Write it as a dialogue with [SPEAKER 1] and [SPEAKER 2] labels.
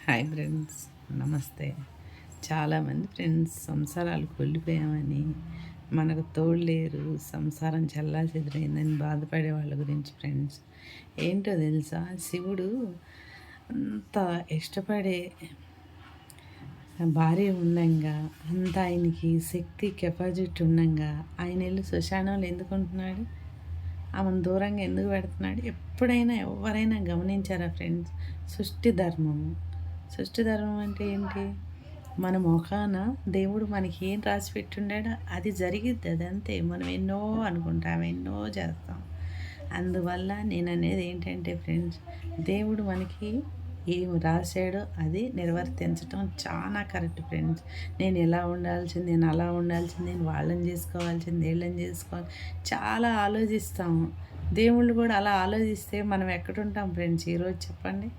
[SPEAKER 1] Hi friends, నమస్తే. చాలామంది friends సంసారాలు కూలిపోయామని, మనకు తోడు లేరు, సంసారం చెల్లాచెదురైందని బాధపడే వాళ్ళ గురించి ఫ్రెండ్స్. ఏంటో తెలుసా, శివుడు అంత ఇష్టపడే భార్య ఉండంగా, అంత ఆయనకి శక్తి కెపాసిటీ ఉండంగా, ఆయన వెళ్ళి శ్మశానంలో ఎందుకు ఉంటున్నాడు? ఆమెను దూరంగా ఎందుకు పెడుతున్నాడు? ఎప్పుడైనా ఎవరైనా గమనించారా ఫ్రెండ్స్? సృష్టి ధర్మము. సృష్టి ధర్మం అంటే ఏంటి? మన మొఖాన దేవుడు మనకి ఏం రాసి పెట్టుండాడో అది జరిగిద్ది, అది అంతే. మనం ఎన్నో అనుకుంటాం, ఎన్నో చేస్తాం. అందువల్ల నేను అనేది ఏంటంటే ఫ్రెండ్స్, దేవుడు మనకి ఏం రాశాడో అది నిర్వర్తించటం చాలా కరెక్ట్ ఫ్రెండ్స్. నేను ఎలా ఉండాల్సింది, నేను అలా ఉండాల్సింది, నేను వాళ్ళని చేసుకోవాల్సింది, వీళ్ళని చేసుకోవాలి, చాలా ఆలోచిస్తాము. దేవుళ్ళు కూడా అలా ఆలోచిస్తే మనం ఎక్కడుంటాం ఫ్రెండ్స్ ఈరోజు చెప్పండి?